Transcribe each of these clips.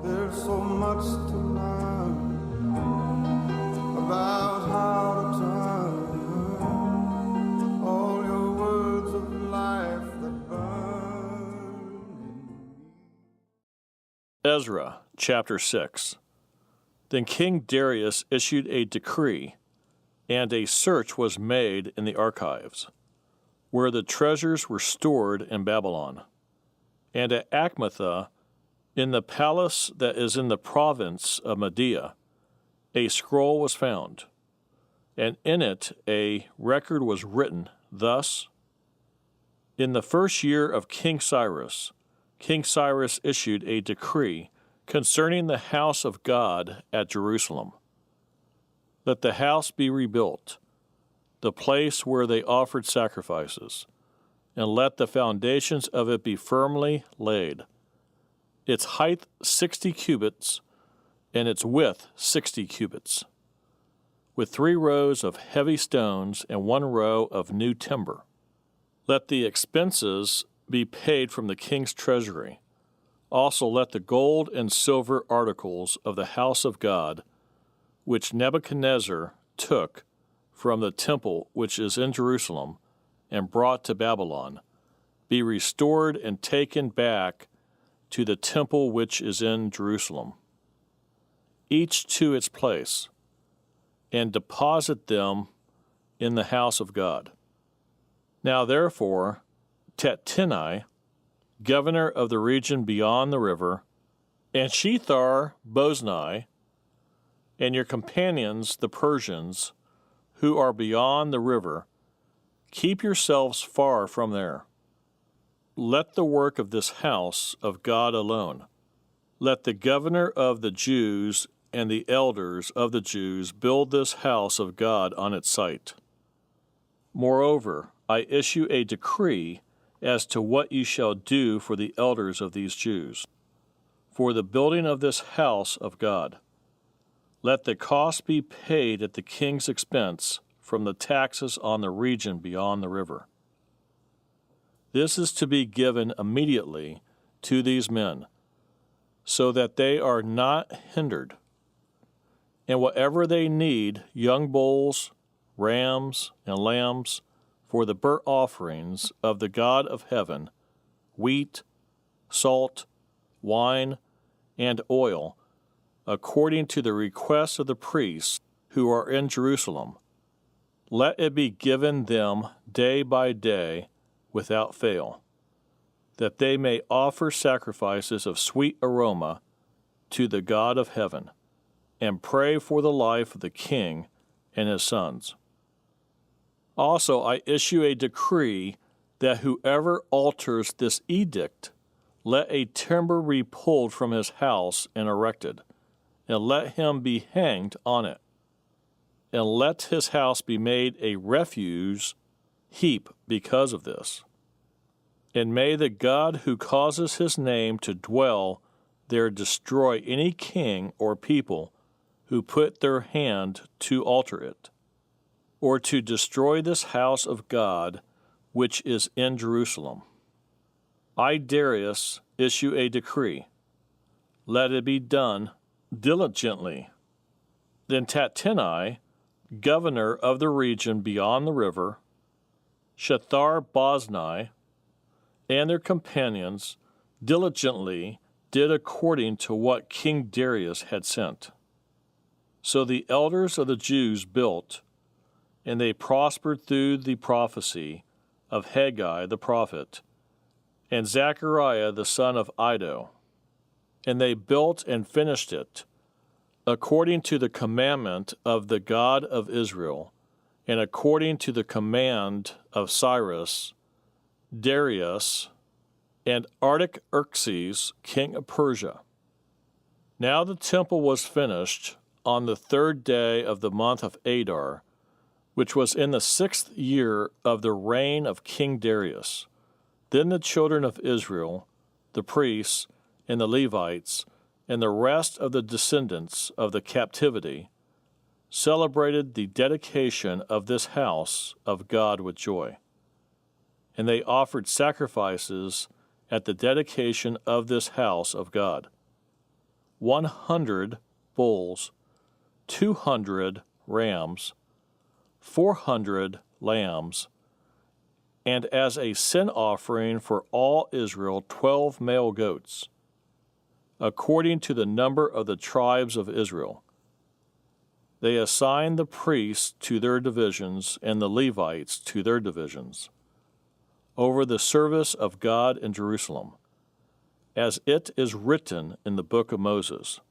There's so much to learn about how to turn all your words of life that burn in me. Ezra, chapter 6. Then King Darius issued a decree, and a search was made in the archives, where the treasures were stored in Babylon. And at Achmetha, in the palace that is in the province of Media, a scroll was found, and in it a record was written thus: In the first year of King Cyrus issued a decree concerning the house of God at Jerusalem. Let the house be rebuilt, the place where they offered sacrifices, and let the foundations of it be firmly laid. Its height 60 cubits, and its width 60 cubits, with 3 rows of heavy stones and 1 row of new timber. Let the expenses be paid from the king's treasury. Also let the gold and silver articles of the house of God, which Nebuchadnezzar took from the temple which is in Jerusalem and brought to Babylon, be restored and taken back to the temple which is in Jerusalem, each to its place, and deposit them in the house of God. Now therefore, Tattenai, governor of the region beyond the river, and Shethar-Boznai, and your companions the Persians, who are beyond the river, keep yourselves far from there. Let the work of this house of God alone. Let the governor of the Jews and the elders of the Jews build this house of God on its site. Moreover, I issue a decree as to what you shall do for the elders of these Jews, for the building of this house of God. Let the cost be paid at the king's expense from the taxes on the region beyond the river. This is to be given immediately to these men, so that they are not hindered. And whatever they need, young bulls, rams, and lambs, for the burnt offerings of the God of heaven, wheat, salt, wine, and oil, according to the request of the priests who are in Jerusalem, let it be given them day by day without fail, that they may offer sacrifices of sweet aroma to the God of heaven, and pray for the life of the king and his sons. Also I issue a decree that whoever alters this edict, let a timber be pulled from his house and erected, and let him be hanged on it, and let his house be made a refuse heap because of this. And may the God who causes his name to dwell there destroy any king or people who put their hand to alter it, or to destroy this house of God which is in Jerusalem. I, Darius, issue a decree. Let it be done diligently. Then Tattenai, governor of the region beyond the river, Shethar-Boznai, and their companions diligently did according to what King Darius had sent. So the elders of the Jews built, and they prospered through the prophecy of Haggai the prophet, and Zechariah the son of Iddo. And they built and finished it, according to the commandment of the God of Israel, and according to the command of Cyrus, Darius, and Artaxerxes, king of Persia. Now the temple was finished on the 3rd day of the month of Adar, which was in the 6th year of the reign of King Darius. Then the children of Israel, the priests, and the Levites, and the rest of the descendants of the captivity, celebrated the dedication of this house of God with joy. And they offered sacrifices at the dedication of this house of God. 100 bulls, 200 rams, 400 lambs, and as a sin offering for all Israel 12 male goats, according to the number of the tribes of Israel. They assigned the priests to their divisions and the Levites to their divisions, over the service of God in Jerusalem, as it is written in the book of Moses.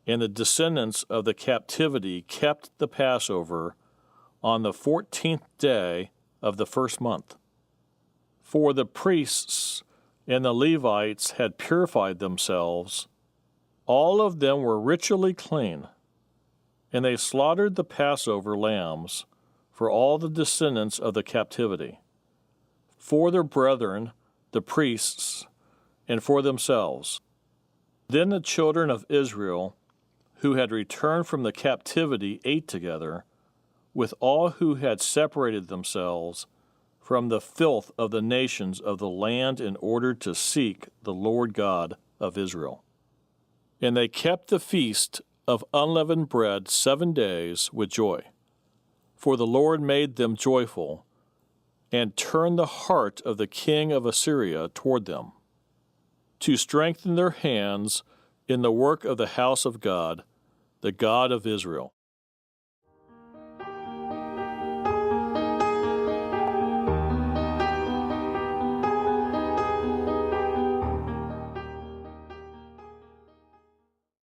And the descendants of the captivity kept the Passover on the 14th day of the first month. For the priests and the Levites had purified themselves. All of them were ritually clean, and they slaughtered the Passover lambs for all the descendants of the captivity, for their brethren, the priests, and for themselves. Then the children of Israel, who had returned from the captivity, ate together with all who had separated themselves from the filth of the nations of the land in order to seek the Lord God of Israel. And they kept the feast of unleavened bread 7 days with joy, for the Lord made them joyful and turned the heart of the king of Assyria toward them, to strengthen their hands in the work of the house of God, the God of Israel.